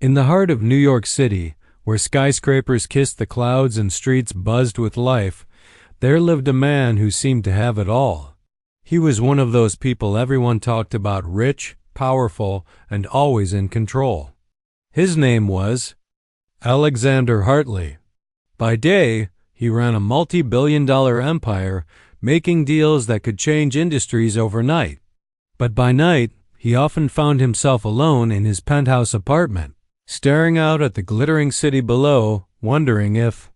In the heart of New York City, where skyscrapers kissed the clouds and streets buzzed with life, there lived a man who seemed to have it all. He was one of those people everyone talked about, rich, powerful, and always in control. His name was Alexander Hartley. By day, he ran a multi-billion-dollar empire, making deals that could change industries overnight. But by night, he often found himself alone in his penthouse apartment, staring out at the glittering city below, wondering if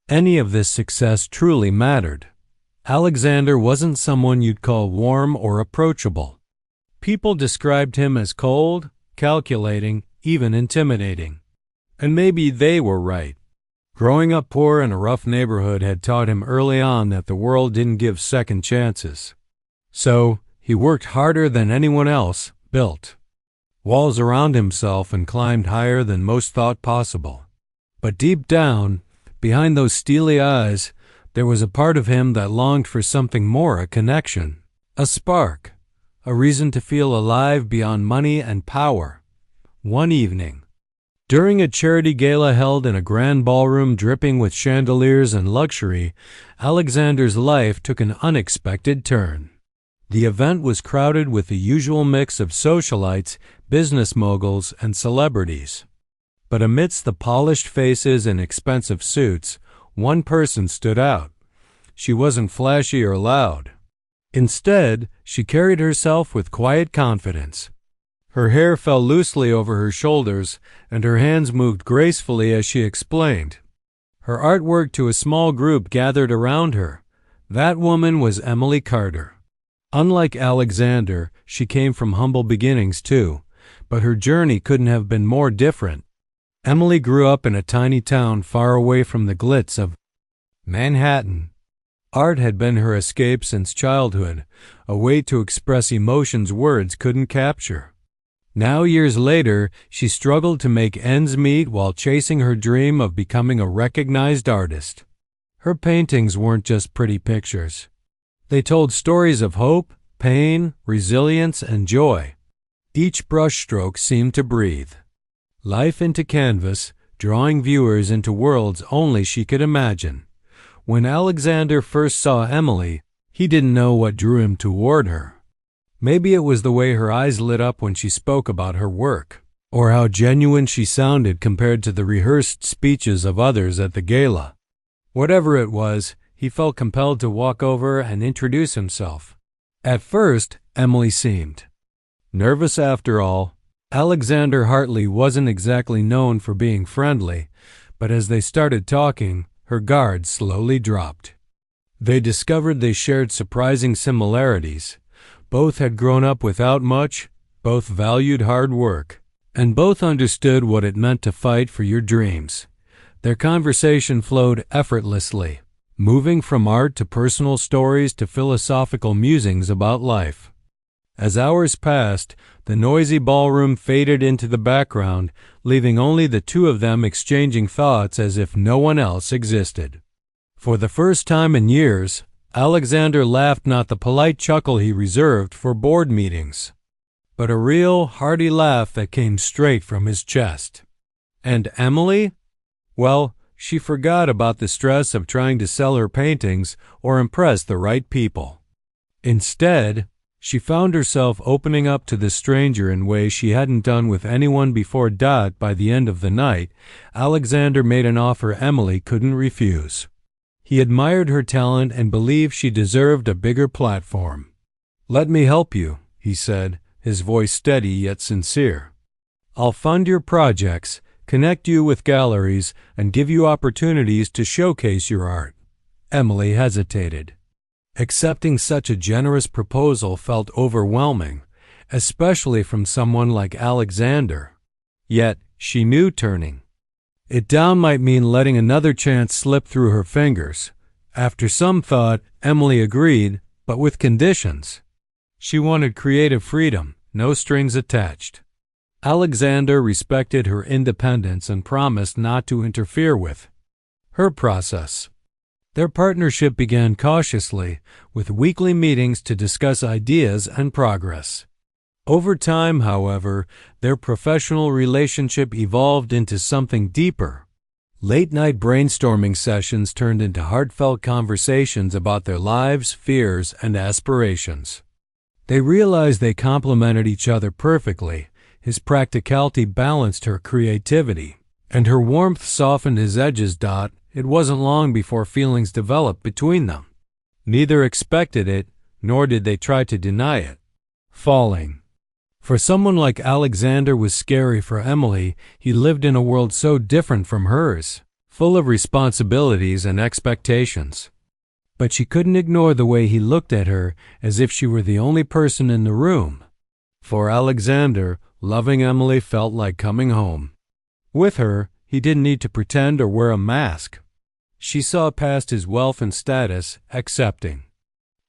any of this success truly mattered. Alexander wasn't someone you'd call warm or approachable. People described him as cold, calculating, even intimidating. And maybe they were right. Growing up poor in a rough neighborhood had taught him early on that the world didn't give second chances. So, he worked harder than anyone else, built walls around himself, and climbed higher than most thought possible. But deep down, behind those steely eyes, there was a part of him that longed for something more, a connection, a spark, a reason to feel alive beyond money and power. One evening, during a charity gala held in a grand ballroom dripping with chandeliers and luxury, Alexander's life took an unexpected turn. The event was crowded with the usual mix of socialites, business moguls, and celebrities. But amidst the polished faces and expensive suits, one person stood out. She wasn't flashy or loud. Instead, she carried herself with quiet confidence. Her hair fell loosely over her shoulders, and her hands moved gracefully as she explained. Her artwork to a small group gathered around her. That woman was Emily Carter. Unlike Alexander, she came from humble beginnings too, but her journey couldn't have been more different. Emily grew up in a tiny town far away from the glitz of Manhattan. Art had been her escape since childhood, a way to express emotions words couldn't capture. Now, years later, she struggled to make ends meet while chasing her dream of becoming a recognized artist. Her paintings weren't just pretty pictures. They told stories of hope, pain, resilience, and joy. Each brushstroke seemed to breathe life into canvas, drawing viewers into worlds only she could imagine. When Alexander first saw Emily, he didn't know what drew him toward her. Maybe it was the way her eyes lit up when she spoke about her work, or how genuine she sounded compared to the rehearsed speeches of others at the gala. Whatever it was, he felt compelled to walk over and introduce himself. At first, Emily seemed nervous. After all, Alexander Hartley wasn't exactly known for being friendly, but as they started talking, her guard slowly dropped. They discovered they shared surprising similarities. Both had grown up without much, both valued hard work, and both understood what it meant to fight for your dreams. Their conversation flowed effortlessly, moving from art to personal stories to philosophical musings about life. As hours passed, the noisy ballroom faded into the background, leaving only the two of them exchanging thoughts as if no one else existed. For the first time in years, Alexander laughed, not the polite chuckle he reserved for board meetings, but a real, hearty laugh that came straight from his chest. And Emily? Well, she forgot about the stress of trying to sell her paintings or impress the right people. Instead, she found herself opening up to the stranger in ways she hadn't done with anyone before. By the end of the night, Alexander made an offer Emily couldn't refuse. He admired her talent and believed she deserved a bigger platform. "Let me help you," he said, his voice steady yet sincere. "I'll fund your projects, connect you with galleries, and give you opportunities to showcase your art." Emily hesitated. Accepting such a generous proposal felt overwhelming, especially from someone like Alexander. Yet, she knew turning it down might mean letting another chance slip through her fingers. After some thought, Emily agreed, but with conditions. She wanted creative freedom, no strings attached. Alexander respected her independence and promised not to interfere with her process. Their partnership began cautiously, with weekly meetings to discuss ideas and progress. Over time, however, their professional relationship evolved into something deeper. Late-night brainstorming sessions turned into heartfelt conversations about their lives, fears, and aspirations. They realized they complemented each other perfectly. His practicality balanced her creativity, and her warmth softened his edges. It wasn't long before feelings developed between them. Neither expected it, nor did they try to deny it. Falling. For someone like Alexander was scary for Emily. He lived in a world so different from hers, full of responsibilities and expectations. But she couldn't ignore the way he looked at her, as if she were the only person in the room. For Alexander, loving Emily felt like coming home. With her, he didn't need to pretend or wear a mask. She saw past his wealth and status, accepting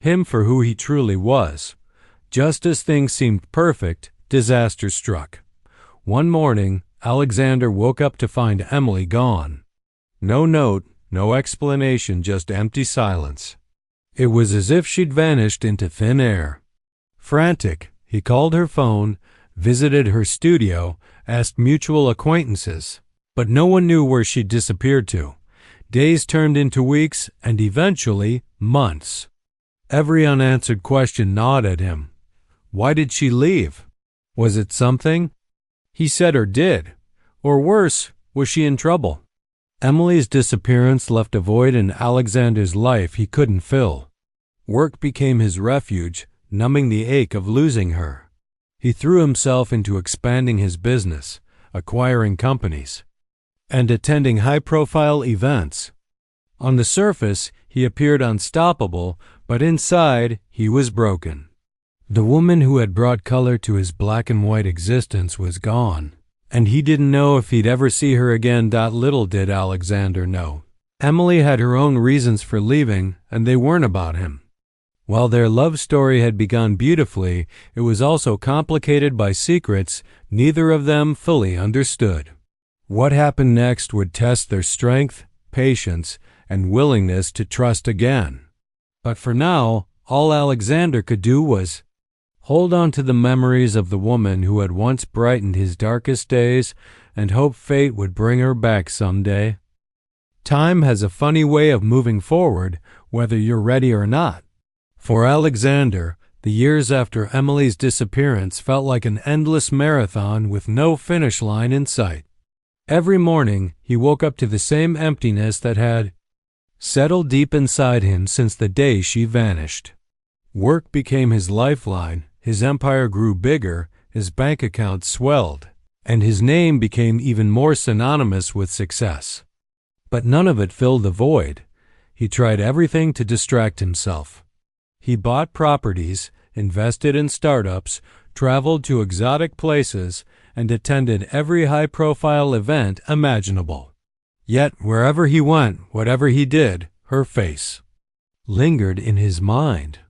him for who he truly was. Just as things seemed perfect, disaster struck. One morning, Alexander woke up to find Emily gone. No note, no explanation, just empty silence. It was as if she'd vanished into thin air. Frantic, he called her phone, visited her studio, asked mutual acquaintances, but no one knew where she'd disappeared to. Days turned into weeks, and eventually, months. Every unanswered question gnawed at him. Why did she leave? Was it something he said or did? Or worse, was she in trouble? Emily's disappearance left a void in Alexander's life he couldn't fill. Work became his refuge, numbing the ache of losing her. He threw himself into expanding his business, acquiring companies, and attending high-profile events. On the surface, he appeared unstoppable, but inside, he was broken. The woman who had brought color to his black and white existence was gone, and he didn't know if he'd ever see her again. Little did Alexander know. Emily had her own reasons for leaving, and they weren't about him. While their love story had begun beautifully, it was also complicated by secrets neither of them fully understood. What happened next would test their strength, patience, and willingness to trust again. But for now, all Alexander could do was hold on to the memories of the woman who had once brightened his darkest days and hope fate would bring her back someday. Time has a funny way of moving forward, whether you're ready or not. For Alexander, the years after Emily's disappearance felt like an endless marathon with no finish line in sight. Every morning, he woke up to the same emptiness that had settled deep inside him since the day she vanished. Work became his lifeline, his empire grew bigger, his bank account swelled, and his name became even more synonymous with success. But none of it filled the void. He tried everything to distract himself. He bought properties, invested in startups, traveled to exotic places, and attended every high-profile event imaginable. Yet wherever he went, whatever he did, her face lingered in his mind.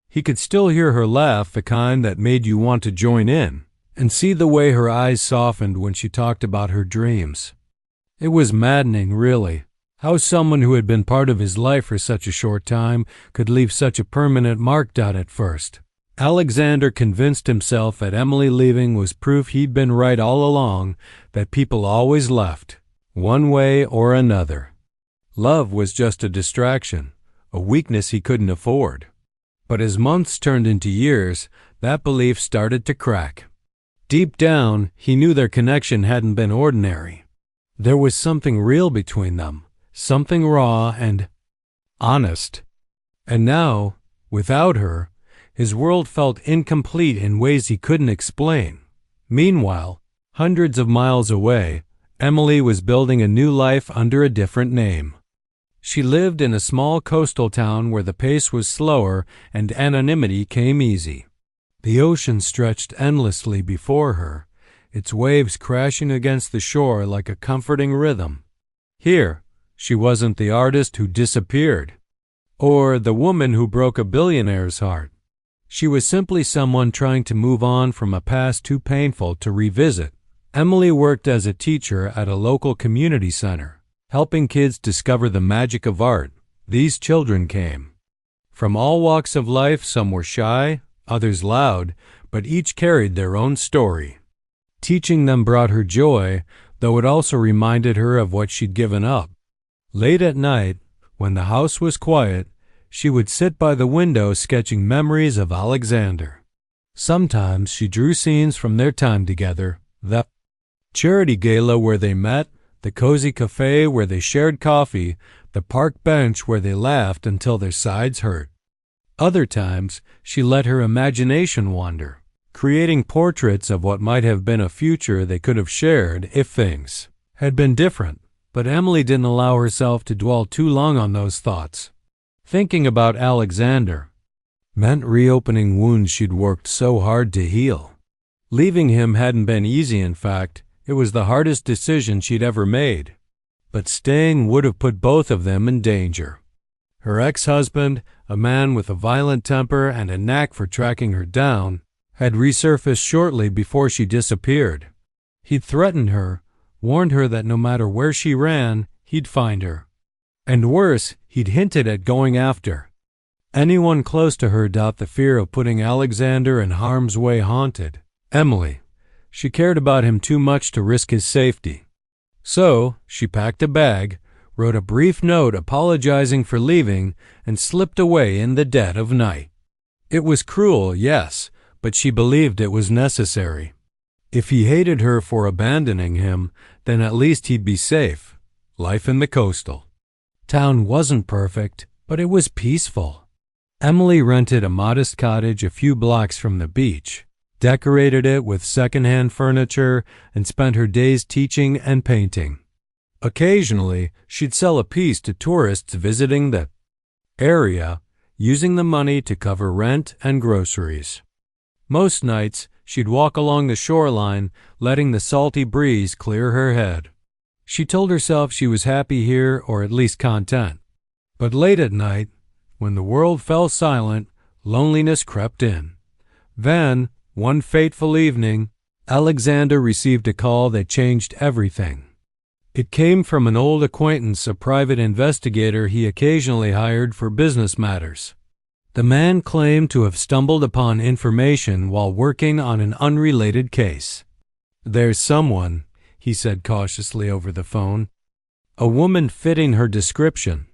He could still hear her laugh, the kind that made you want to join in, and see the way her eyes softened when she talked about her dreams. It was maddening, really, how someone who had been part of his life for such a short time could leave such a permanent mark. At first, Alexander convinced himself that Emily leaving was proof he'd been right all along, that people always left, one way or another. Love was just a distraction, a weakness he couldn't afford. But as months turned into years, that belief started to crack. Deep down, he knew their connection hadn't been ordinary. There was something real between them, something raw and honest. And now, without her, his world felt incomplete in ways he couldn't explain. Meanwhile, hundreds of miles away, Emily was building a new life under a different name. She lived in a small coastal town where the pace was slower and anonymity came easy. The ocean stretched endlessly before her, its waves crashing against the shore like a comforting rhythm. Here, she wasn't the artist who disappeared, or the woman who broke a billionaire's heart. She was simply someone trying to move on from a past too painful to revisit. Emily worked as a teacher at a local community center, helping kids discover the magic of art. These children came from all walks of life. Some were shy, others loud, but each carried their own story. Teaching them brought her joy, though it also reminded her of what she'd given up. Late at night, when the house was quiet, she would sit by the window sketching memories of Alexander. Sometimes she drew scenes from their time together, the charity gala where they met, the cozy cafe where they shared coffee, the park bench where they laughed until their sides hurt. Other times, she let her imagination wander, creating portraits of what might have been a future they could have shared if things had been different. But Emily didn't allow herself to dwell too long on those thoughts. Thinking about Alexander meant reopening wounds she'd worked so hard to heal. Leaving him hadn't been easy, in fact. It was the hardest decision she'd ever made. But staying would have put both of them in danger. Her ex-husband, a man with a violent temper and a knack for tracking her down, had resurfaced shortly before she disappeared. He'd threatened her, warned her that no matter where she ran, he'd find her. And worse, he'd hinted at going after anyone close to her. The fear of putting Alexander in harm's way haunted Emily. She cared about him too much to risk his safety. So she packed a bag, wrote a brief note apologizing for leaving, and slipped away in the dead of night. It was cruel, yes, but she believed it was necessary. If he hated her for abandoning him, then at least he'd be safe. Life in the coastal town wasn't perfect, but it was peaceful. Emily rented a modest cottage a few blocks from the beach, decorated it with secondhand furniture, and spent her days teaching and painting. Occasionally, she'd sell a piece to tourists visiting the area, using the money to cover rent and groceries. Most nights, she'd walk along the shoreline, letting the salty breeze clear her head. She told herself she was happy here, or at least content. But late at night, when the world fell silent, loneliness crept in. Then, one fateful evening, Alexander received a call that changed everything. It came from an old acquaintance, a private investigator he occasionally hired for business matters. The man claimed to have stumbled upon information while working on an unrelated case. "There's someone," he said cautiously over the phone. "A woman fitting her description.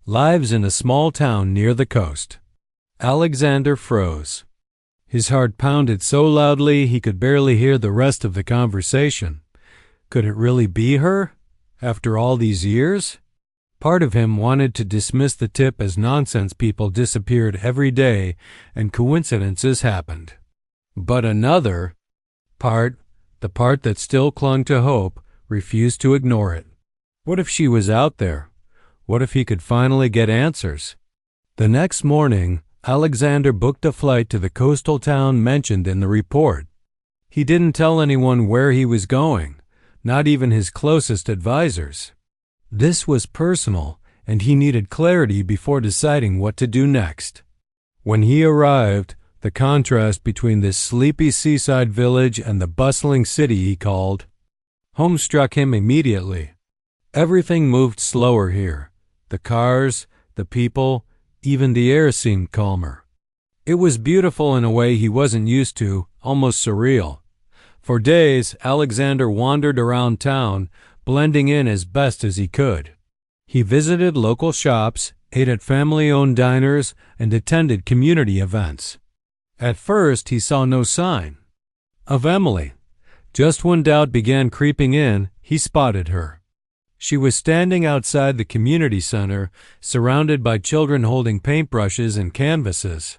Lives in a small town near the coast." Alexander froze. His heart pounded so loudly he could barely hear the rest of the conversation. Could it really be her? After all these years? Part of him wanted to dismiss the tip as nonsense. People disappeared every day, and coincidences happened. But another part, the part that still clung to hope, refused to ignore it. What if she was out there? What if he could finally get answers? The next morning, Alexander booked a flight to the coastal town mentioned in the report. He didn't tell anyone where he was going, not even his closest advisors. This was personal, and he needed clarity before deciding what to do next. When he arrived, the contrast between this sleepy seaside village and the bustling city he called home struck him immediately. Everything moved slower here. The cars, the people, even the air seemed calmer. It was beautiful in a way he wasn't used to, almost surreal. For days, Alexander wandered around town, blending in as best as he could. He visited local shops, ate at family-owned diners, and attended community events. At first, he saw no sign of Emily. Just when doubt began creeping in, he spotted her. She was standing outside the community center, surrounded by children holding paintbrushes and canvases.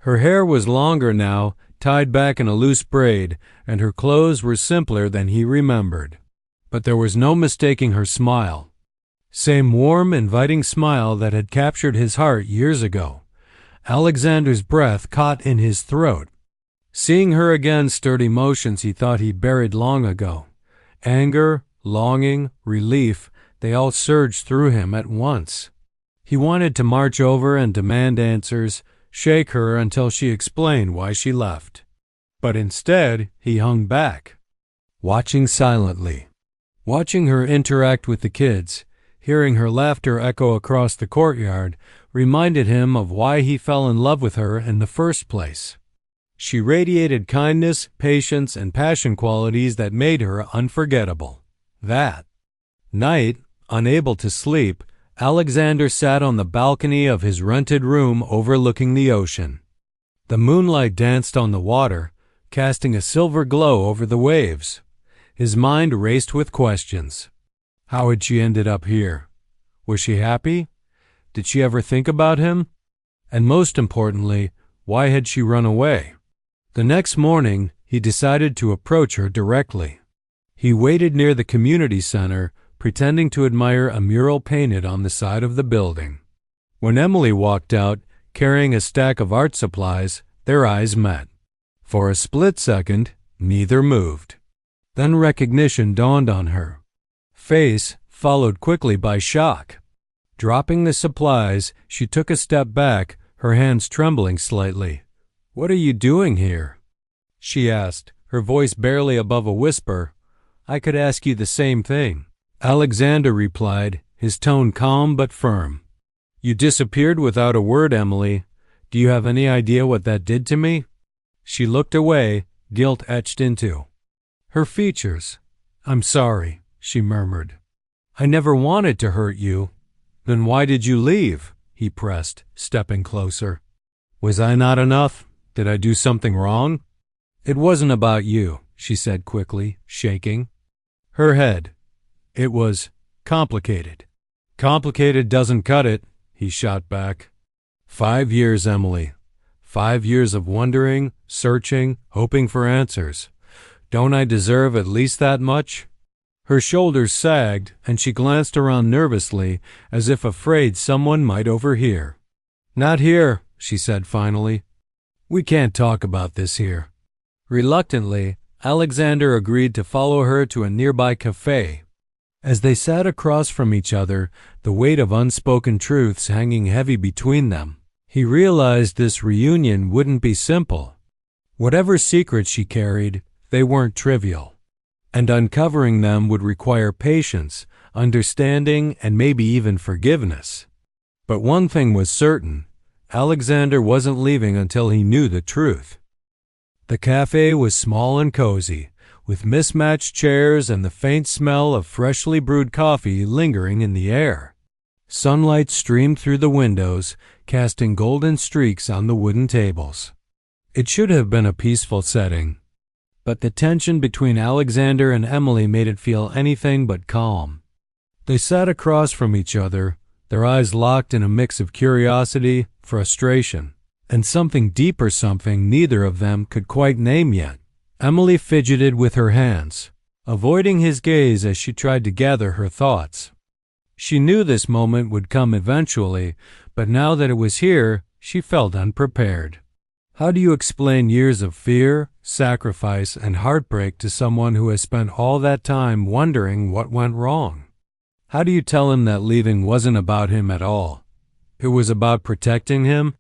Her hair was longer now, tied back in a loose braid, and her clothes were simpler than he remembered. But there was no mistaking her smile. Same warm, inviting smile that had captured his heart years ago. Alexander's breath caught in his throat. Seeing her again stirred emotions he thought he'd buried long ago. Anger, longing, relief, they all surged through him at once. He wanted to march over and demand answers, shake her until she explained why she left. But instead, he hung back, watching silently. Watching her interact with the kids, hearing her laughter echo across the courtyard, reminded him of why he fell in love with her in the first place. She radiated kindness, patience, and passion qualities that made her unforgettable. That night, unable to sleep, Alexander sat on the balcony of his rented room overlooking the ocean. The moonlight danced on the water, casting a silver glow over the waves. His mind raced with questions. How had she ended up here? Was she happy? Did she ever think about him? And most importantly, why had she run away? The next morning, he decided to approach her directly. He waited near the community center, pretending to admire a mural painted on the side of the building. When Emily walked out, carrying a stack of art supplies, their eyes met. For a split second, neither moved. Then recognition dawned on her. Face followed quickly by shock. Dropping the supplies, she took a step back, her hands trembling slightly. "What are you doing here?" she asked, her voice barely above a whisper. "I could ask you the same thing," Alexander replied, his tone calm but firm. "You disappeared without a word, Emily. Do you have any idea what that did to me?" She looked away, guilt etched into her features. "I'm sorry," she murmured. "I never wanted to hurt you." "Then why did you leave?" he pressed, stepping closer. "Was I not enough? Did I do something wrong?" "It wasn't about you," she said quickly, shaking her head. "It was complicated." "Complicated doesn't cut it," he shot back. 5 years, Emily. 5 years of wondering, searching, hoping for answers. Don't I deserve at least that much? Her shoulders sagged, and she glanced around nervously, as if afraid someone might overhear. "Not here," she said finally. "We can't talk about this here." Reluctantly, Alexander agreed to follow her to a nearby cafe. As they sat across from each other, the weight of unspoken truths hanging heavy between them, he realized this reunion wouldn't be simple. Whatever secrets she carried, they weren't trivial, and uncovering them would require patience, understanding, and maybe even forgiveness. But one thing was certain: Alexander wasn't leaving until he knew the truth. The cafe was small and cozy, with mismatched chairs and the faint smell of freshly brewed coffee lingering in the air. Sunlight streamed through the windows, casting golden streaks on the wooden tables. It should have been a peaceful setting, but the tension between Alexander and Emily made it feel anything but calm. They sat across from each other, their eyes locked in a mix of curiosity, frustration, and something deeper, something neither of them could quite name yet. Emily fidgeted with her hands, avoiding his gaze as she tried to gather her thoughts. She knew this moment would come eventually, but now that it was here, she felt unprepared. How do you explain years of fear, sacrifice, and heartbreak to someone who has spent all that time wondering what went wrong? How do you tell him that leaving wasn't about him at all? It was about protecting him?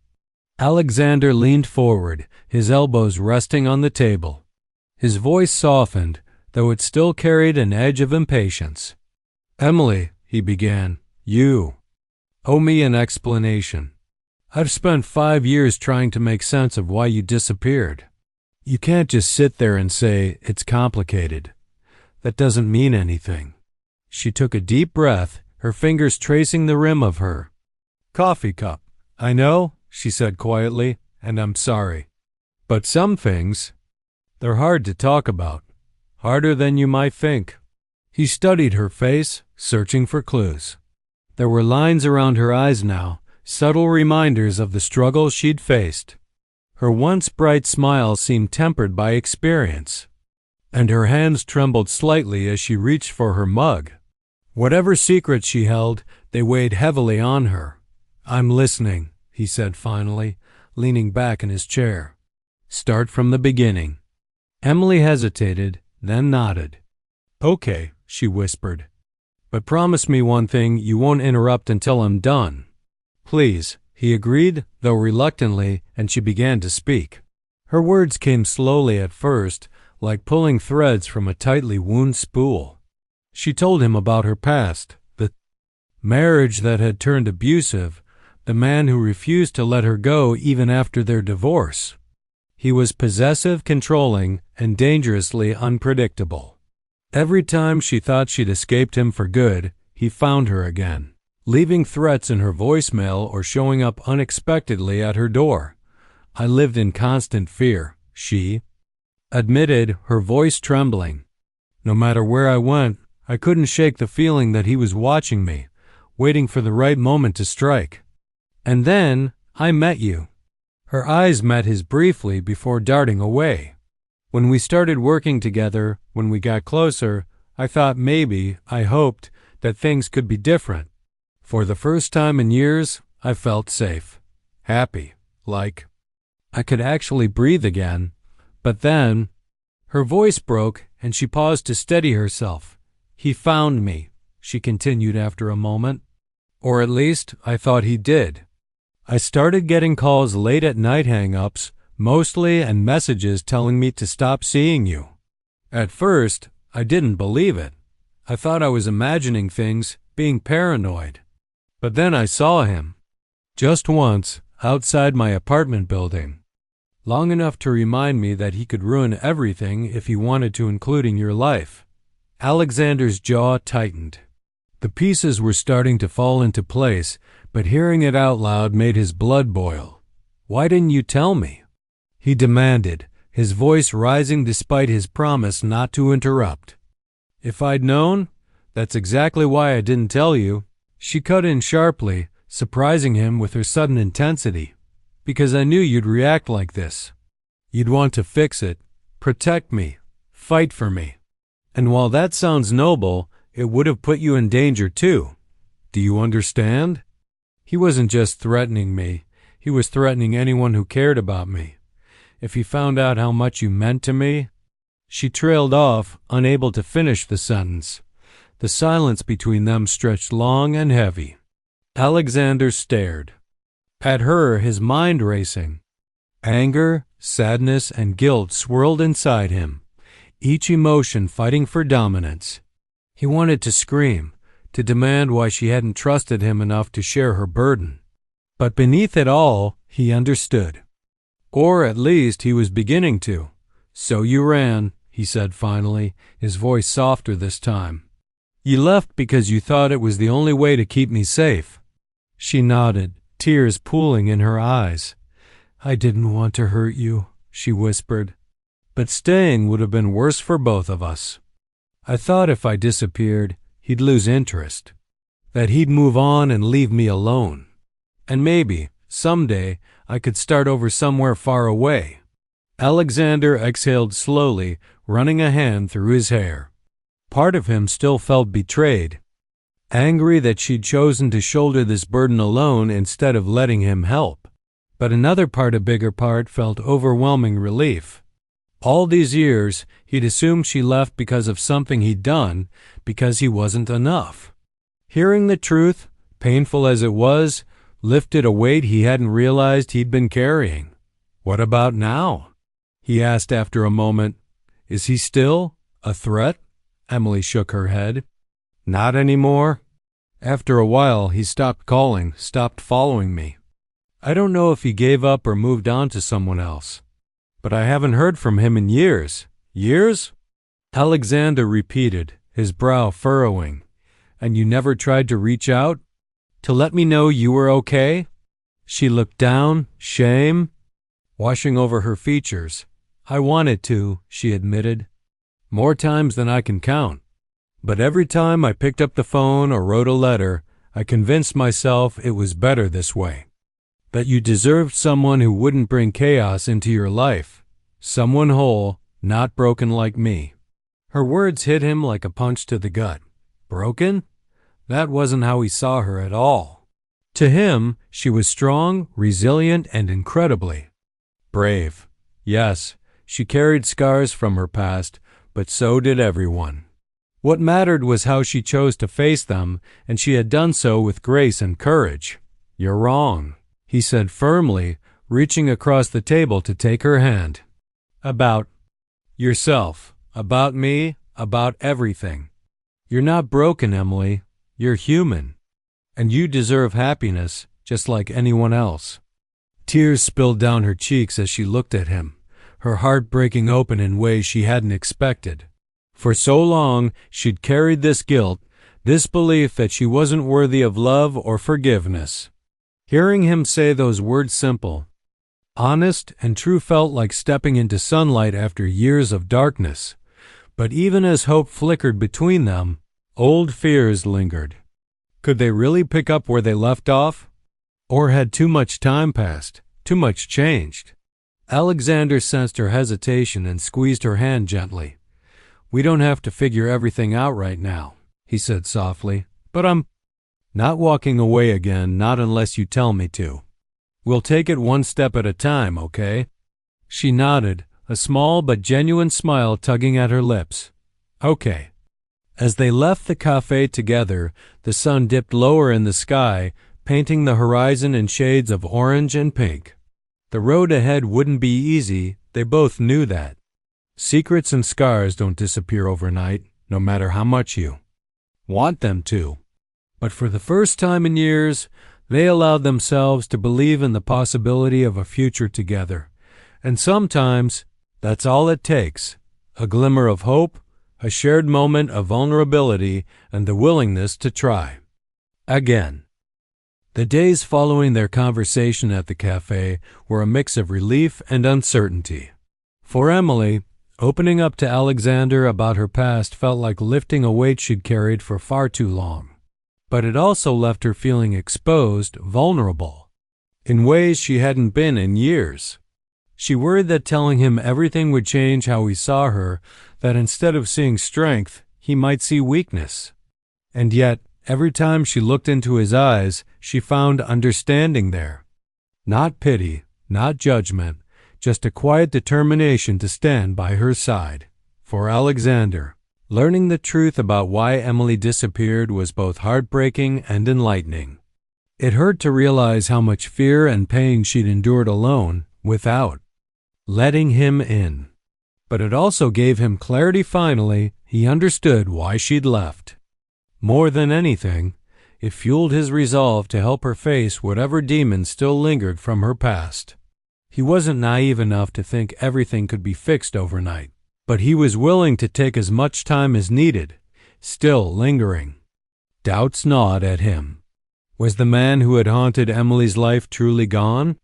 Alexander leaned forward, his elbows resting on the table. His voice softened, though it still carried an edge of impatience. "Emily," he began, "you owe me an explanation. I've spent 5 years trying to make sense of why you disappeared. You can't just sit there and say, 'It's complicated.' That doesn't mean anything." She took a deep breath, her fingers tracing the rim of her coffee cup. "I know," she said quietly, "and I'm sorry. But some things, they're hard to talk about, harder than you might think." He studied her face, searching for clues. There were lines around her eyes now, subtle reminders of the struggle she'd faced. Her once bright smile seemed tempered by experience, and her hands trembled slightly as she reached for her mug. Whatever secrets she held, they weighed heavily on her. "I'm listening," he said finally, leaning back in his chair. "Start from the beginning." Emily hesitated, then nodded. "Okay," she whispered. "But promise me one thing: you won't interrupt until I'm done." "Please," he agreed, though reluctantly, and she began to speak. Her words came slowly at first, like pulling threads from a tightly wound spool. She told him about her past, the marriage that had turned abusive, the man who refused to let her go even after their divorce. He was possessive, controlling, and dangerously unpredictable. Every time she thought she'd escaped him for good, he found her again, leaving threats in her voicemail or showing up unexpectedly at her door. I lived in constant fear, she admitted, her voice trembling. No matter where I went, I couldn't shake the feeling that he was watching me, waiting for the right moment to strike. And then I met you. Her eyes met his briefly before darting away. When we started working together, when we got closer, I thought maybe, I hoped, that things could be different. For the first time in years, I felt safe, happy, like I could actually breathe again. But then, her voice broke and she paused to steady herself. He found me, she continued after a moment. Or at least, I thought he did. I started getting calls late at night, hang-ups, mostly, and messages telling me to stop seeing you. At first, I didn't believe it. I thought I was imagining things, being paranoid. But then I saw him. Just once, outside my apartment building. Long enough to remind me that he could ruin everything if he wanted to, including your life. Alexander's jaw tightened. The pieces were starting to fall into place, but hearing it out loud made his blood boil. Why didn't you tell me? He demanded, his voice rising despite his promise not to interrupt. If I'd known, that's exactly why I didn't tell you. She cut in sharply, surprising him with her sudden intensity. Because I knew you'd react like this. You'd want to fix it, protect me, fight for me. And while that sounds noble, it would have put you in danger too. Do you understand? He wasn't just threatening me. He was threatening anyone who cared about me. If he found out how much you meant to me. She trailed off, unable to finish the sentence. The silence between them stretched long and heavy. Alexander stared. At her, his mind racing. Anger, sadness, and guilt swirled inside him, each emotion fighting for dominance. He wanted to scream, to demand why she hadn't trusted him enough to share her burden. But beneath it all, he understood. Or at least he was beginning to. So you ran, he said finally, his voice softer this time. You left because you thought it was the only way to keep me safe. She nodded, tears pooling in her eyes. I didn't want to hurt you, she whispered. But staying would have been worse for both of us. I thought if I disappeared, he'd lose interest. That he'd move on and leave me alone. And maybe, someday, I could start over somewhere far away. Alexander exhaled slowly, running a hand through his hair. Part of him still felt betrayed. Angry that she'd chosen to shoulder this burden alone instead of letting him help. But another part, a bigger part, felt overwhelming relief. All these years, he'd assumed she left because of something he'd done, because he wasn't enough. Hearing the truth, painful as it was, lifted a weight he hadn't realized he'd been carrying. What about now? He asked after a moment. Is he still a threat? Emily shook her head. Not anymore. After a while, he stopped calling, stopped following me. I don't know if he gave up or moved on to someone else. But I haven't heard from him in years. Years? Alexander repeated, his brow furrowing. And you never tried to reach out? To let me know you were okay? She looked down, shame washing over her features. I wanted to, she admitted. More times than I can count. But every time I picked up the phone or wrote a letter, I convinced myself it was better this way. That you deserved someone who wouldn't bring chaos into your life. Someone whole, not broken like me. Her words hit him like a punch to the gut. Broken? That wasn't how he saw her at all. To him, she was strong, resilient, and incredibly brave. Yes, she carried scars from her past, but so did everyone. What mattered was how she chose to face them, and she had done so with grace and courage. You're wrong, he said firmly, reaching across the table to take her hand. About yourself, about me, about everything. You're not broken, Emily. You're human. And you deserve happiness, just like anyone else. Tears spilled down her cheeks as she looked at him, her heart breaking open in ways she hadn't expected. For so long, she'd carried this guilt, this belief that she wasn't worthy of love or forgiveness. Hearing him say those words, simple, honest, and true, felt like stepping into sunlight after years of darkness. But even as hope flickered between them, old fears lingered. Could they really pick up where they left off? Or had too much time passed, too much changed? Alexander sensed her hesitation and squeezed her hand gently. "We don't have to figure everything out right now," he said softly, "but I'm not walking away again, not unless you tell me to. We'll take it one step at a time, okay?" She nodded, a small but genuine smile tugging at her lips. "Okay." As they left the cafe together, the sun dipped lower in the sky, painting the horizon in shades of orange and pink. The road ahead wouldn't be easy, they both knew that. Secrets and scars don't disappear overnight, no matter how much you want them to. But for the first time in years, they allowed themselves to believe in the possibility of a future together. And sometimes, that's all it takes. A glimmer of hope, a shared moment of vulnerability, and the willingness to try. Again. The days following their conversation at the cafe were a mix of relief and uncertainty. For Emily, opening up to Alexander about her past felt like lifting a weight she'd carried for far too long. But it also left her feeling exposed, vulnerable, in ways she hadn't been in years. She worried that telling him everything would change how he saw her, that instead of seeing strength, he might see weakness. And yet, every time she looked into his eyes, she found understanding there. Not pity, not judgment, just a quiet determination to stand by her side. For Alexander, learning the truth about why Emily disappeared was both heartbreaking and enlightening. It hurt to realize how much fear and pain she'd endured alone, without letting him in. But it also gave him clarity. Finally, he understood why she'd left. More than anything, it fueled his resolve to help her face whatever demons still lingered from her past. He wasn't naive enough to think everything could be fixed overnight, but he was willing to take as much time as needed, still lingering. Doubts gnawed at him. Was the man who had haunted Emily's life truly gone?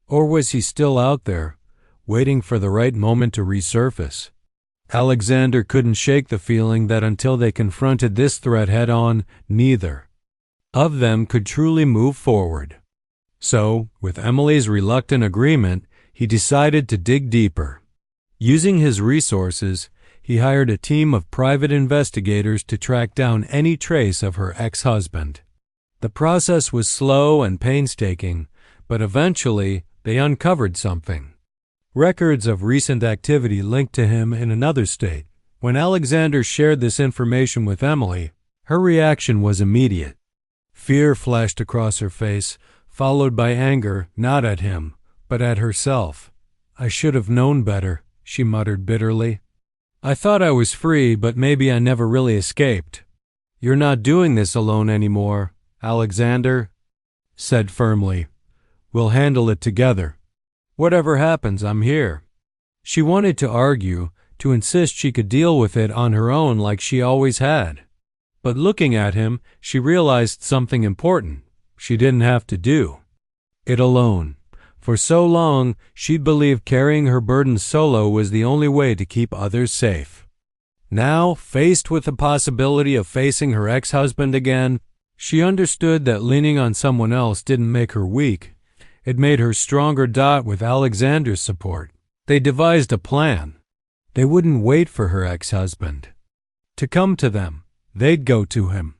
Or was he still out there, waiting for the right moment to resurface? Alexander couldn't shake the feeling that until they confronted this threat head-on, neither of them could truly move forward. So, with Emily's reluctant agreement, he decided to dig deeper. Using his resources, he hired a team of private investigators to track down any trace of her ex-husband. The process was slow and painstaking, but eventually they uncovered something. Records of recent activity linked to him in another state. When Alexander shared this information with Emily, her reaction was immediate. Fear flashed across her face, followed by anger, not at him, but at herself. "I should have known better," she muttered bitterly. "I thought I was free, but maybe I never really escaped." "You're not doing this alone anymore," Alexander said firmly. "We'll handle it together. Whatever happens, I'm here." She wanted to argue, to insist she could deal with it on her own like she always had. But looking at him, she realized something important. She didn't have to do it alone. For so long, she'd believed carrying her burden solo was the only way to keep others safe. Now, faced with the possibility of facing her ex-husband again, she understood that leaning on someone else didn't make her weak. It made her stronger. With Alexander's support, they devised a plan. They wouldn't wait for her ex-husband to come to them. They'd go to him.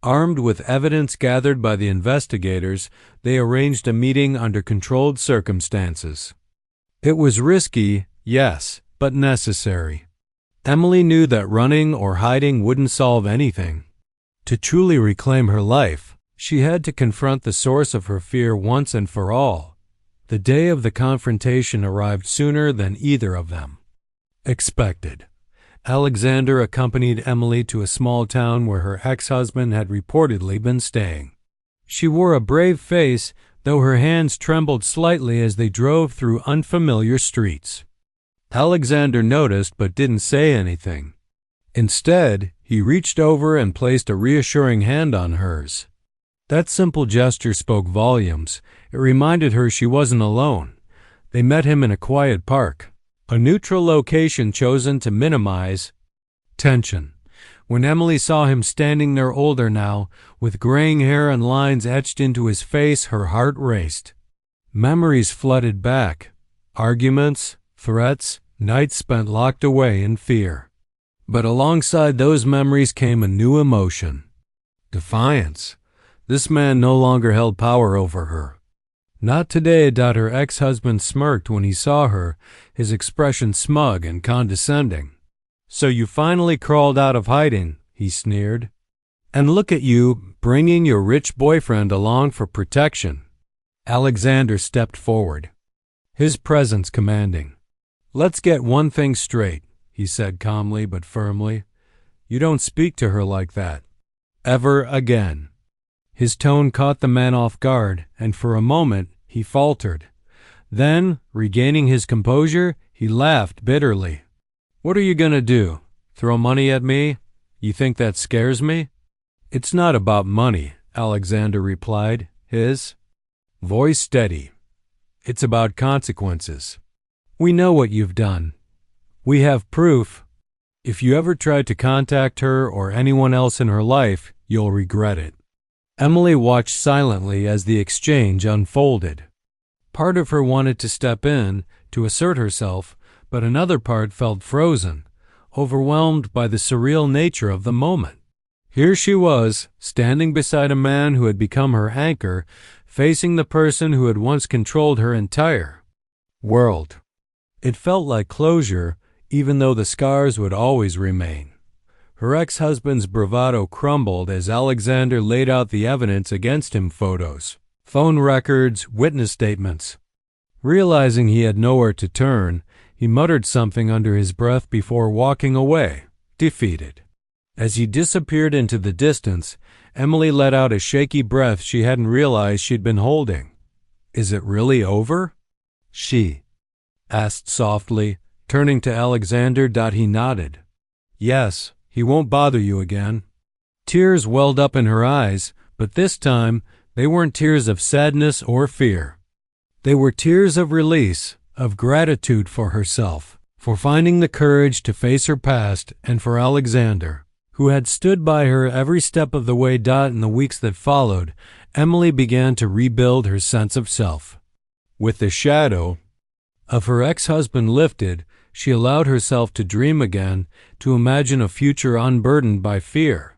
Armed with evidence gathered by the investigators, they arranged a meeting under controlled circumstances. It was risky, yes, but necessary. Emily knew that running or hiding wouldn't solve anything. To truly reclaim her life, she had to confront the source of her fear once and for all. The day of the confrontation arrived sooner than either of them expected. Alexander accompanied Emily to a small town where her ex-husband had reportedly been staying. She wore a brave face, though her hands trembled slightly as they drove through unfamiliar streets. Alexander noticed but didn't say anything. Instead, he reached over and placed a reassuring hand on hers. That simple gesture spoke volumes. It reminded her she wasn't alone. They met him in a quiet park, a neutral location chosen to minimize tension. When Emily saw him standing there older now, with graying hair and lines etched into his face, her heart raced. Memories flooded back. Arguments, threats, nights spent locked away in fear. But alongside those memories came a new emotion. Defiance. This man no longer held power over her. Not today. Her ex-husband smirked when he saw her, his expression smug and condescending. "So you finally crawled out of hiding," he sneered. "And look at you, bringing your rich boyfriend along for protection." Alexander stepped forward, his presence commanding. "Let's get one thing straight," he said calmly but firmly. "You don't speak to her like that. Ever again." His tone caught the man off guard, and for a moment he faltered. Then, regaining his composure, he laughed bitterly. "What are you gonna do? Throw money at me? You think that scares me?" "It's not about money," Alexander replied, his voice steady. "It's about consequences. We know what you've done. We have proof. If you ever try to contact her or anyone else in her life, you'll regret it." Emily watched silently as the exchange unfolded. Part of her wanted to step in, to assert herself, but another part felt frozen, overwhelmed by the surreal nature of the moment. Here she was, standing beside a man who had become her anchor, facing the person who had once controlled her entire world. It felt like closure, even though the scars would always remain. Her ex-husband's bravado crumbled as Alexander laid out the evidence against him: photos, phone records, witness statements. Realizing he had nowhere to turn, he muttered something under his breath before walking away, defeated. As he disappeared into the distance, Emily let out a shaky breath she hadn't realized she'd been holding. "Is it really over?" she asked softly, turning to Alexander. He nodded. "Yes, he won't bother you again." Tears welled up in her eyes, but this time they weren't tears of sadness or fear. They were tears of release, of gratitude for herself, for finding the courage to face her past, and for Alexander, who had stood by her every step of the way. In the weeks that followed, Emily began to rebuild her sense of self. With the shadow of her ex-husband lifted, she allowed herself to dream again, to imagine a future unburdened by fear.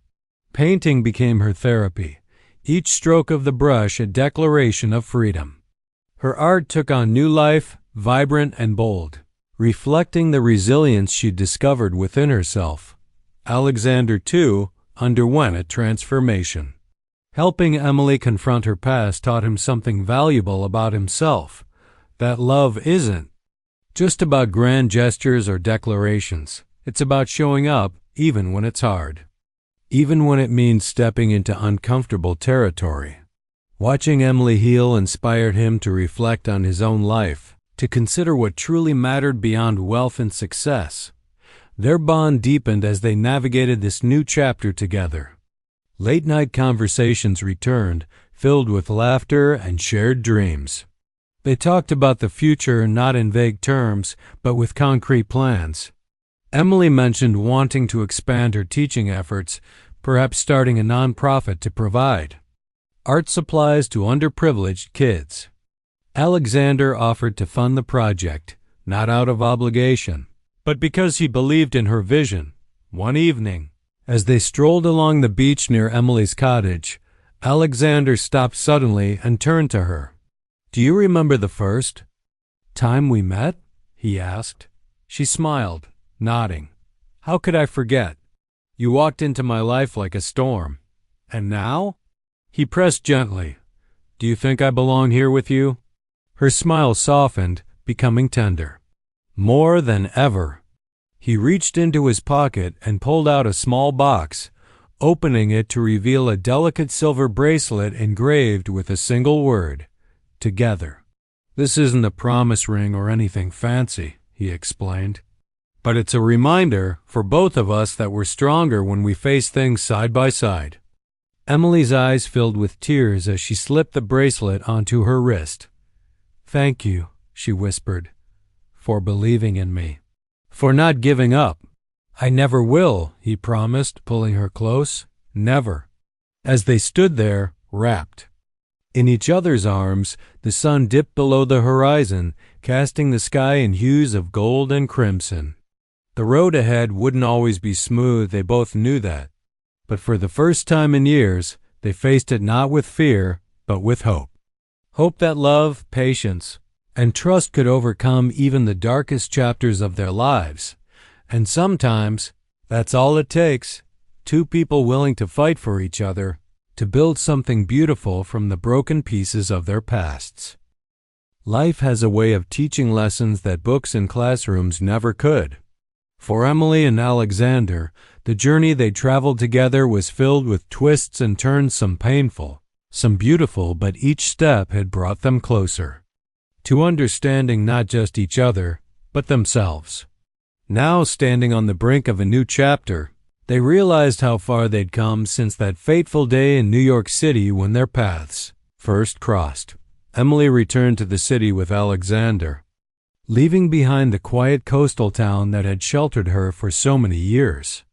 Painting became her therapy, each stroke of the brush a declaration of freedom. Her art took on new life, vibrant and bold, reflecting the resilience she'd discovered within herself. Alexander, too, underwent a transformation. Helping Emily confront her past taught him something valuable about himself: that love isn't just about grand gestures or declarations. It's about showing up even when it's hard, even when it means stepping into uncomfortable territory. Watching Emily heal inspired him to reflect on his own life, to consider what truly mattered beyond wealth and success. Their bond deepened as they navigated this new chapter together. Late-night conversations returned, filled with laughter and shared dreams. They talked about the future not in vague terms, but with concrete plans. Emily mentioned wanting to expand her teaching efforts, perhaps starting a nonprofit to provide art supplies to underprivileged kids. Alexander offered to fund the project, not out of obligation, but because he believed in her vision. One evening, as they strolled along the beach near Emily's cottage, Alexander stopped suddenly and turned to her. "Do you remember the first time we met?" he asked. She smiled, nodding. "How could I forget? You walked into my life like a storm. And now?" He pressed gently. "Do you think I belong here with you?" Her smile softened, becoming tender. "More than ever." He reached into his pocket and pulled out a small box, opening it to reveal a delicate silver bracelet engraved with a single word: together. "This isn't a promise ring or anything fancy," he explained. "But it's a reminder for both of us that we're stronger when we face things side by side." Emily's eyes filled with tears as she slipped the bracelet onto her wrist. "Thank you," she whispered, "for believing in me, for not giving up." "I never will," he promised, pulling her close. "Never." As they stood there, wrapped in each other's arms, the sun dipped below the horizon, casting the sky in hues of gold and crimson. The road ahead wouldn't always be smooth, they both knew that. But for the first time in years, they faced it not with fear, but with hope. Hope that love, patience, and trust could overcome even the darkest chapters of their lives. And sometimes, that's all it takes. Two people willing to fight for each other, to build something beautiful from the broken pieces of their pasts. Life has a way of teaching lessons that books and classrooms never could. For Emily and Alexander, the journey they traveled together was filled with twists and turns, some painful, some beautiful, but each step had brought them closer to understanding not just each other, but themselves. Now, standing on the brink of a new chapter, they realized how far they'd come since that fateful day in New York City when their paths first crossed. Emily returned to the city with Alexander, leaving behind the quiet coastal town that had sheltered her for so many years.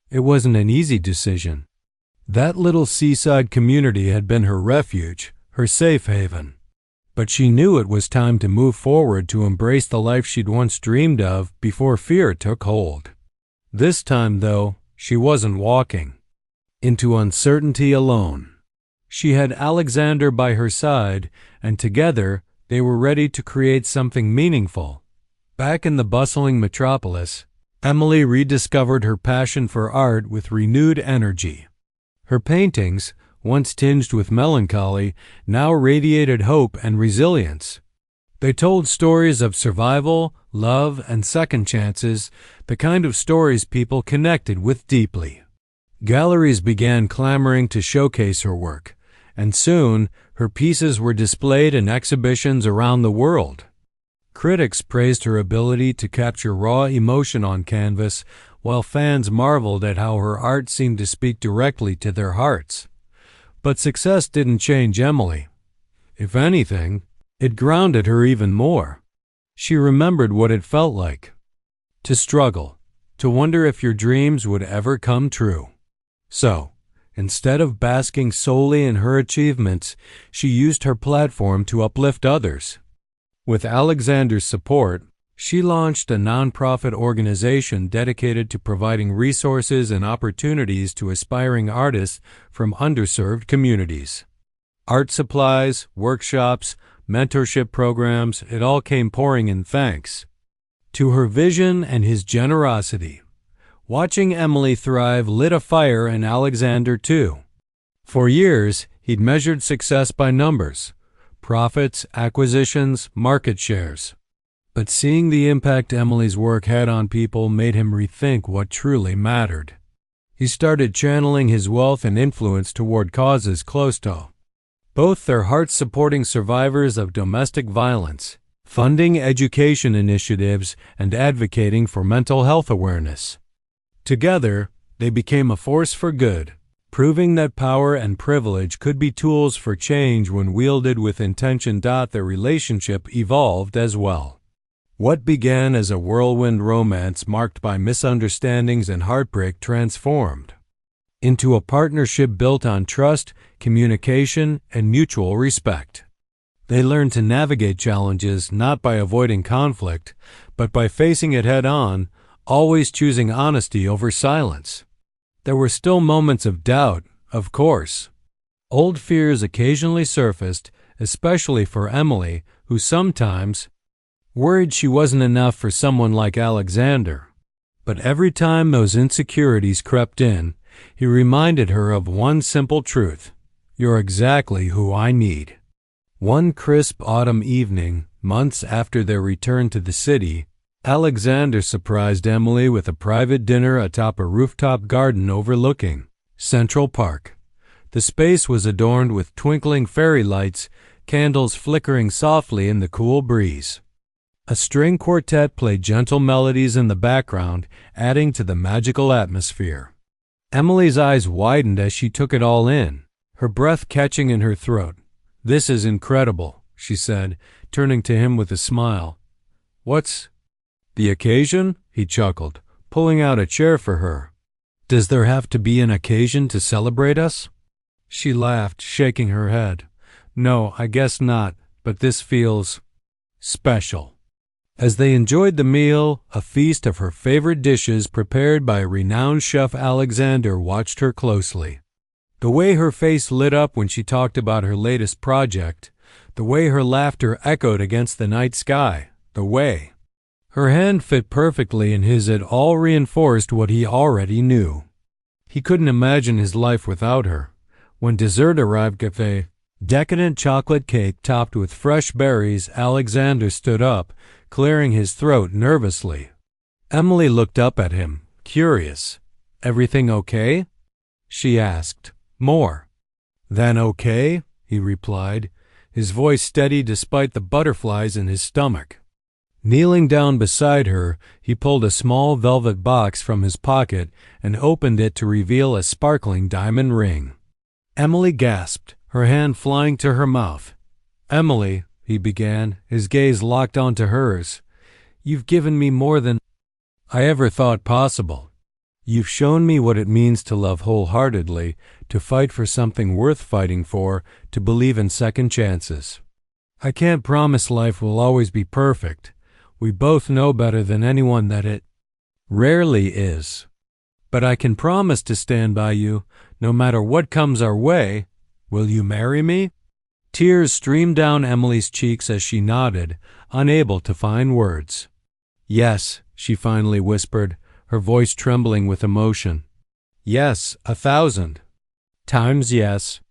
It wasn't an easy decision. That little seaside community had been her refuge, her safe haven. But she knew it was time to move forward, to embrace the life she'd once dreamed of before fear took hold. This time, though, she wasn't walking into uncertainty alone. She had Alexander by her side, and together they were ready to create something meaningful. Back in the bustling metropolis, Emily rediscovered her passion for art with renewed energy. Her paintings, once tinged with melancholy, now radiated hope and resilience. They told stories of survival, love, and second chances, the kind of stories people connected with deeply. Galleries began clamoring to showcase her work, and soon her pieces were displayed in exhibitions around the world. Critics praised her ability to capture raw emotion on canvas, while fans marveled at how her art seemed to speak directly to their hearts. But success didn't change Emily. If anything, it grounded her even more. She remembered what it felt like to struggle, to wonder if your dreams would ever come true. So, instead of basking solely in her achievements, she used her platform to uplift others. With Alexander's support, she launched a nonprofit organization dedicated to providing resources and opportunities to aspiring artists from underserved communities. Art supplies, workshops, mentorship programs, it all came pouring in thanks to her vision and his generosity. Watching Emily thrive lit a fire in Alexander too. For years, he'd measured success by numbers: profits, acquisitions, market shares. But seeing the impact Emily's work had on people made him rethink what truly mattered. He started channeling his wealth and influence toward causes close to both their hearts, supporting survivors of domestic violence, funding education initiatives, and advocating for mental health awareness. Together, they became a force for good, proving that power and privilege could be tools for change when wielded with intention. Their relationship evolved as well. What began as a whirlwind romance marked by misunderstandings and heartbreak transformed into a partnership built on trust, communication, and mutual respect. They learned to navigate challenges not by avoiding conflict, but by facing it head-on, always choosing honesty over silence. There were still moments of doubt, of course. Old fears occasionally surfaced, especially for Emily, who sometimes worried she wasn't enough for someone like Alexander. But every time those insecurities crept in, he reminded her of one simple truth: you're exactly who I need. One crisp autumn evening, months after their return to the city, Alexander surprised Emily with a private dinner atop a rooftop garden overlooking Central Park. The space was adorned with twinkling fairy lights, candles flickering softly in the cool breeze. A string quartet played gentle melodies in the background, adding to the magical atmosphere. Emily's eyes widened as she took it all in, her breath catching in her throat. "This is incredible," she said, turning to him with a smile. "What's the occasion?" he chuckled, pulling out a chair for her. "Does there have to be an occasion to celebrate us?" She laughed, shaking her head. "No, I guess not, but this feels special." As they enjoyed the meal, a feast of her favorite dishes prepared by renowned chef Alexander watched her closely. The way her face lit up when she talked about her latest project, the way her laughter echoed against the night sky, the way her hand fit perfectly in his, it all reinforced what he already knew. He couldn't imagine his life without her. When dessert arrived, a decadent chocolate cake topped with fresh berries, Alexander stood up, clearing his throat nervously. Emily looked up at him, curious. "Everything okay?" she asked. "More than okay," he replied, his voice steady despite the butterflies in his stomach. Kneeling down beside her, he pulled a small velvet box from his pocket and opened it to reveal a sparkling diamond ring. Emily gasped, her hand flying to her mouth. "Emily," he began, his gaze locked onto hers, "you've given me more than I ever thought possible. You've shown me what it means to love wholeheartedly, to fight for something worth fighting for, to believe in second chances. I can't promise life will always be perfect. We both know better than anyone that it rarely is. But I can promise to stand by you, no matter what comes our way. Will you marry me?" Tears streamed down Emily's cheeks as she nodded, unable to find words. "Yes," she finally whispered, her voice trembling with emotion. "Yes, 1,000 times yes."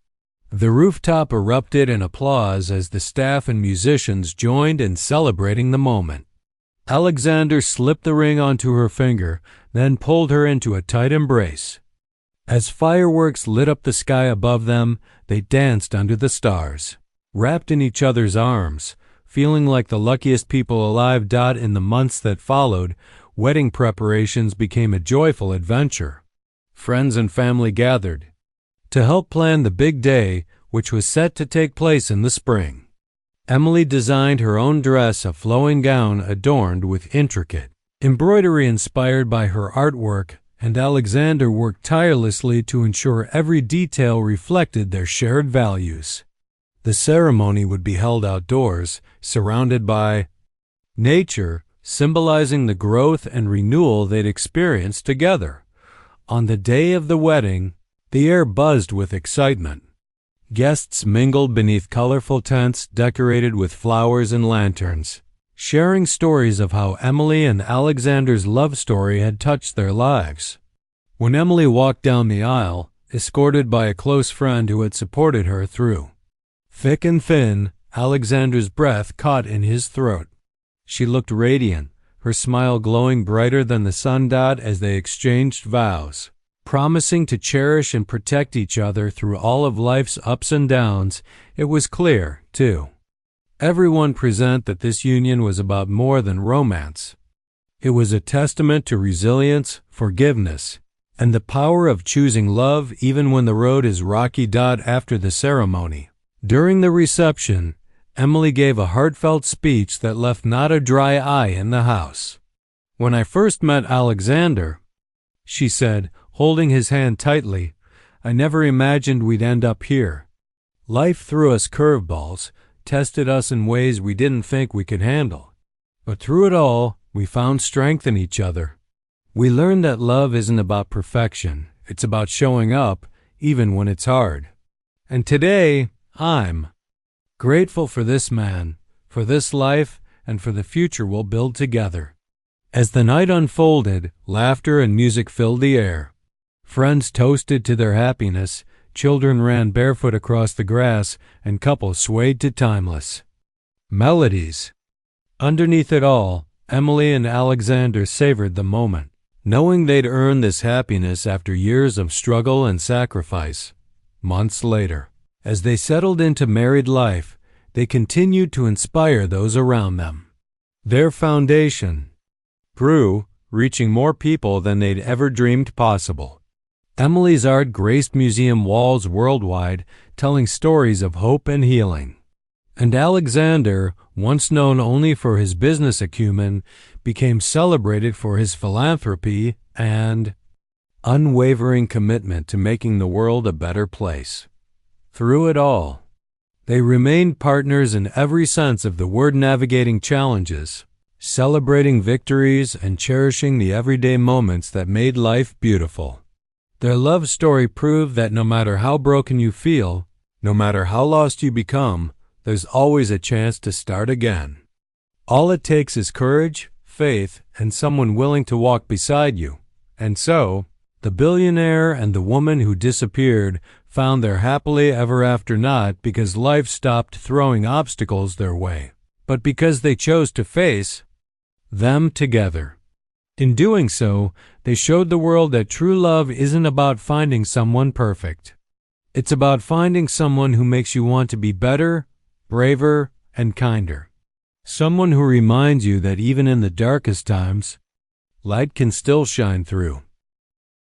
The rooftop erupted in applause as the staff and musicians joined in celebrating the moment. Alexander slipped the ring onto her finger, then pulled her into a tight embrace. As fireworks lit up the sky above them, they danced under the stars, wrapped in each other's arms, feeling like the luckiest people alive. In the months that followed, wedding preparations became a joyful adventure. Friends and family gathered to help plan the big day, which was set to take place in the spring. Emily designed her own dress, a flowing gown adorned with intricate embroidery inspired by her artwork, and Alexander worked tirelessly to ensure every detail reflected their shared values. The ceremony would be held outdoors, surrounded by nature, symbolizing the growth and renewal they'd experienced together. On the day of the wedding, the air buzzed with excitement. Guests mingled beneath colorful tents decorated with flowers and lanterns, sharing stories of how Emily and Alexander's love story had touched their lives. When Emily walked down the aisle, escorted by a close friend who had supported her through thick and thin, Alexander's breath caught in his throat. She looked radiant, her smile glowing brighter than the sun. As they exchanged vows, promising to cherish and protect each other through all of life's ups and downs, it was clear, too, everyone present, that this union was about more than romance. It was a testament to resilience, forgiveness, and the power of choosing love even when the road is rocky. After the ceremony, during the reception, Emily gave a heartfelt speech that left not a dry eye in the house. "When I first met Alexander," she said, holding his hand tightly, "I never imagined we'd end up here. Life threw us curveballs, tested us in ways we didn't think we could handle. But through it all, we found strength in each other. We learned that love isn't about perfection. It's about showing up, even when it's hard. And today, I'm grateful for this man, for this life, and for the future we'll build together." As the night unfolded, laughter and music filled the air. Friends toasted to their happiness, children ran barefoot across the grass, and couples swayed to timeless melodies. Underneath it all, Emily and Alexander savored the moment, knowing they'd earned this happiness after years of struggle and sacrifice. Months later, as they settled into married life, they continued to inspire those around them. Their foundation grew, reaching more people than they'd ever dreamed possible. Emily's art graced museum walls worldwide, telling stories of hope and healing. And Alexander, once known only for his business acumen, became celebrated for his philanthropy and unwavering commitment to making the world a better place. Through it all, they remained partners in every sense of the word, navigating challenges, celebrating victories, and cherishing the everyday moments that made life beautiful. Their love story proved that no matter how broken you feel, no matter how lost you become, there's always a chance to start again. All it takes is courage, faith, and someone willing to walk beside you. And so, the billionaire and the woman who disappeared found their happily ever after, not because life stopped throwing obstacles their way, but because they chose to face them together. In doing so, they showed the world that true love isn't about finding someone perfect. It's about finding someone who makes you want to be better, braver, and kinder. Someone who reminds you that even in the darkest times, light can still shine through.